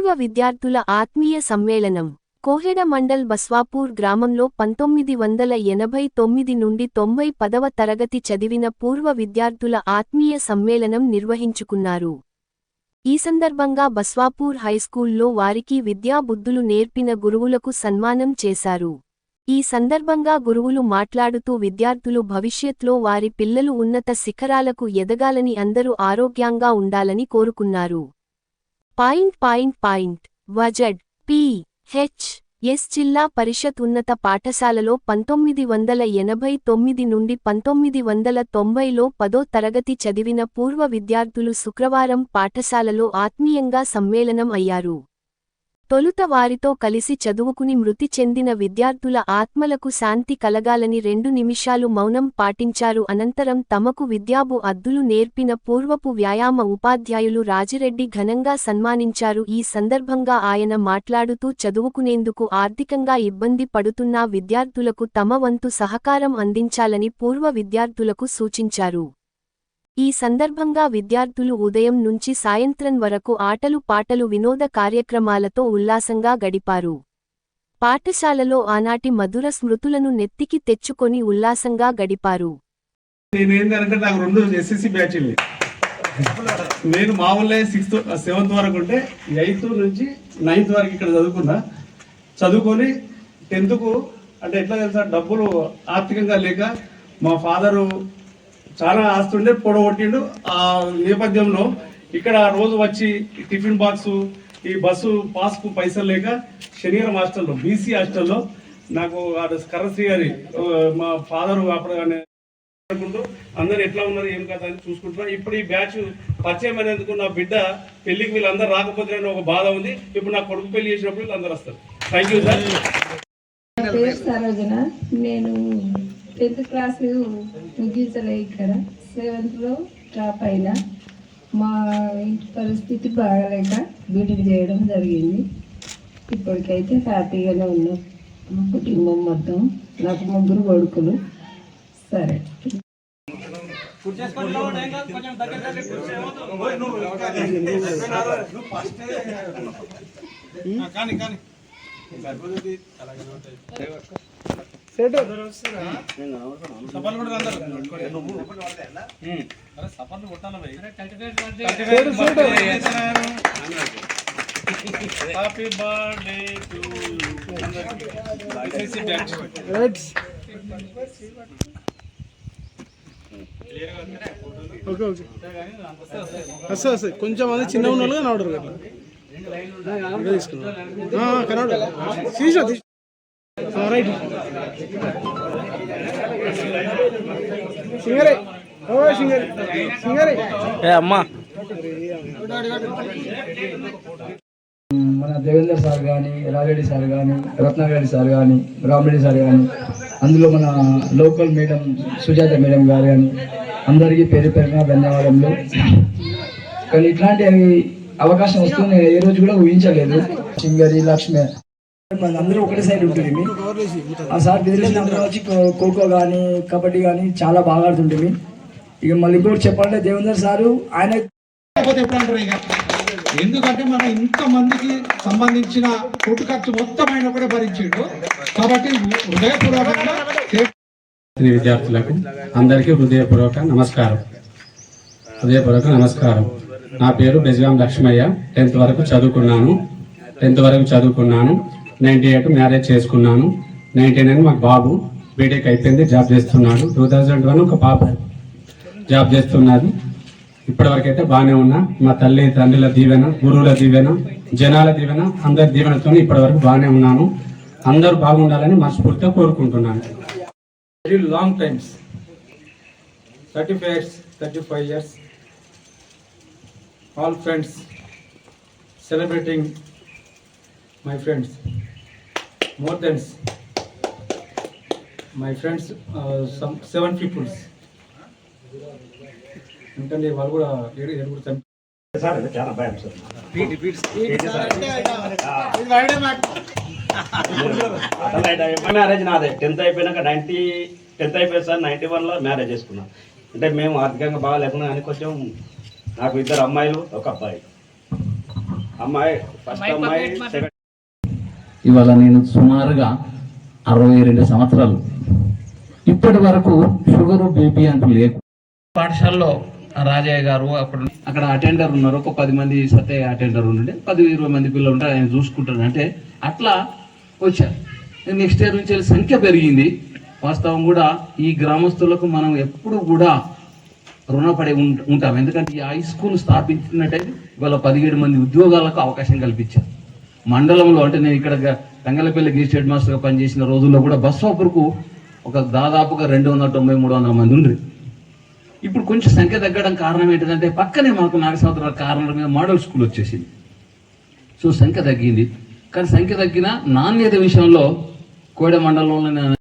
పూర్వ విద్యార్థుల ఆత్మీయ సమ్మేళనం కోహెడ మండల్ బస్వాపూర్ గ్రామంలో 1989 నుండి 90వ తరగతి చదివిన పూర్వ విద్యార్థుల ఆత్మీయ సమ్మేళనం నిర్వహించుకున్నారు. ఈ సందర్భంగా బస్వాపూర్ హైస్కూల్లో వారికి విద్యా బుద్ధులు నేర్పిన గురువులకు సన్మానం చేశారు. ఈ సందర్భంగా గురువులు మాట్లాడుతూ విద్యార్థులు భవిష్యత్లో వారి పిల్లలు ఉన్నత శిఖరాలకు ఎదగాలని అందరూ ఆరోగ్యంగా ఉండాలని కోరుకున్నారు. వజడ్ పి.హెచ్.ఎస్. జిల్లా పరిషత్ ఉన్నత పాఠశాలలో 1989 నుండి 1990లో 10వ తరగతి చదివిన పూర్వ విద్యార్థులు శుక్రవారం పాఠశాలలో ఆత్మీయంగా సమ్మేళనం అయ్యారు. తొలుత వారితో కలిసి చదువుకుని మృతి చెందిన విద్యార్థుల ఆత్మలకు శాంతి కలగాలని 2 నిమిషాలు మౌనం పాటించారు. అనంతరం తమకు విద్యాబు అద్దులు నేర్పిన పూర్వపు వ్యాయామ ఉపాధ్యాయులు రాజిరెడ్డి ఘనంగా సన్మానించారు. ఈ సందర్భంగా ఆయన మాట్లాడుతూ చదువుకునేందుకు ఆర్థికంగా ఇబ్బంది పడుతున్న విద్యార్థులకు తమ వంతు సహకారం అందించాలని పూర్వ విద్యార్థులకు సూచించారు. ఈ సందర్భంగా విద్యార్థులు ఉదయం నుంచి సాయంత్రం వరకు ఆటలు పాటలు వినోద కార్యక్రమాలతో ఉల్లాసంగా గడిపారు. పాఠశాలలో ఆనాటి మధుర స్మృతులను నెత్తికి తెచ్చుకొని ఉల్లాసంగా గడిపారు. నేను మామూలుగా 6th 7th వరకు ఉంటే 8th నుంచి 9th వరకు ఇక్కడ చదువుకొని 10th అంటే ఎట్లా తెలుసా, డబ్బులు ఆర్థికంగా లేక మా ఫాదరు చాలా ఆస్తుండే పొడగొట్టిండు. ఆ నేపథ్యంలో ఇక్కడ రోజు వచ్చి టిఫిన్ బాక్సు ఈ బస్సు పాస్కు పైసలు లేక శనివారం హాస్టల్లో బీసీ హాస్టల్లో నాకు కర్రశ్రీ గారి మా ఫాదరు అప్పుడు అందరు ఎట్లా ఉన్నారు ఏం కదా అని చూసుకుంటున్నా. ఇప్పుడు ఈ బ్యాచ్ పరిచయం అయినందుకు నా బిడ్డ పెళ్లికి వీళ్ళందరూ రాకపోతే ఒక బాధ ఉంది. ఇప్పుడు నా కొడుకు పెళ్లి చేసినప్పుడు వీళ్ళందరూ వస్తారు. Thank you sir. నేను 10th క్లాస్ ముగించలే, ఇక్కడ 7th డ్రాప్ అయినా. మా ఇంటి పరిస్థితి బాగాలేక బీటెక్ చేయడం జరిగింది. ఇప్పటికైతే హ్యాపీగానే ఉన్నాం. మా కుటుంబం మొత్తం, నాకు 3 కొడుకులు. సరే హ్యాపీ బర్త్డే టు కొంచెం మంది చిన్న ఉన్న వాళ్ళు కనబడరు కదా తీసుకున్నా కనబడ రైట్ సింగరే అమ్మా. మన దేవేందర్ సార్ కానీ, రాజరెడ్డి సార్ కానీ, రత్నారెడ్డి సార్ కానీ, రామరెడ్డి సార్ కానీ, అందులో మన లోకల్ మేడం సుజాత మేడం గారు కానీ, అందరికీ పేరు పేరున ధన్యవాదములు. కానీ ఇట్లాంటి అవకాశం వస్తుంది నేను ఏ రోజు కూడా ఊహించలేదు. సింగరి లక్ష్మి అందరూ ఒకటే సైడ్ ఉంటుంది. ఆ సార్ బెదిరించిన అందరూ వచ్చి ఖోఖో కానీ కబడ్డీ కానీ చాలా బాగా ఆడుతుంటుంది. ఇక మళ్ళీ ఇంకోటి చెప్పాలంటే దేవేందర్ సారు ఆయన ఎందుకంటే మనం ఇంతమందికి సంబంధించిన కొట్టు ఖర్చు మొత్తం ఆయన కూడా భరించాడు. కాబట్టి హృదయపూర్వకంగా విద్యార్థులకు అందరికీ హృదయపూర్వక నమస్కారం. నా పేరు బెజగాం లక్ష్మయ్య. 10th వరకు చదువుకున్నాను. 98 మ్యారేజ్ చేసుకున్నాను. 99 మాకు బాబు బీటెక్ అయిపోయింది, జాబ్ చేస్తున్నాడు. 2001 ఒక పాప జాబ్ చేస్తున్నది. ఇప్పటివరకు అయితే బాగానే ఉన్నా. మా తల్లి తండ్రుల దీవెన, గురువుల దీవెన, జనాల దీవెన, అందరి దీవెనతో ఇప్పటివరకు బాగానే ఉన్నాను. అందరూ బాగుండాలని మనస్ఫూర్తిగా కోరుకుంటున్నాను. Very long times, 35 years, all friends celebrating my friends, more than my friends, some 7 people. ఎందుకంటే వాళ్ళు కూడా మ్యారేజ్ నాదే. 10th అయిపోయినాక 10th అయిపోయింది సార్. 91లో మ్యారేజ్ చేసుకున్నాం. అంటే మేము ఆర్థికంగా బాగా లేకున్నా కానీ కొంచెం నాకు 2 అమ్మాయిలు 1 అబ్బాయి. అమ్మాయి ఫస్ట్ అమ్మాయి సెకండ్ ఇవాళ నేను సుమారుగా 62 సంవత్సరాలు ఇప్పటి వరకు షుగరు బీపీ అంటూ లేకు. పాఠశాలలో రాజయ్య గారు అక్కడ అటెండర్ ఉన్నారు, ఒక 10 మంది సత్య అటెండర్ ఉండే, 10-20 మంది పిల్లలు ఉంటారు, ఆయన చూసుకుంటారు. అంటే అట్లా వచ్చారు. నెక్స్ట్ ఇయర్ నుంచి సంఖ్య పెరిగింది. వాస్తవం కూడా ఈ గ్రామస్తులకు మనం ఎప్పుడు కూడా రుణపడి ఉంటాం. ఎందుకంటే ఈ హై స్కూల్ స్థాపించినట్టయితే ఇవాళ 17 మంది ఉద్యోగాలకు అవకాశం కల్పించారు. మండలంలో అంటే నేను ఇక్కడ తంగలపల్లి గీస్ట్ హెడ్ మాస్టర్గా పనిచేసిన రోజుల్లో కూడా బస్వాపురకు ఒక దాదాపుగా 290-300 మంది ఉండ్రి. ఇప్పుడు కొంచెం సంఖ్య తగ్గడం కారణం ఏంటంటే పక్కనే మనకు 4 సంవత్సరాల కారణాల మీద మోడల్ స్కూల్ వచ్చేసింది. సో సంఖ్య తగ్గింది. కానీ సంఖ్య తగ్గిన నాణ్యత విషయంలో కోడ మండలంలో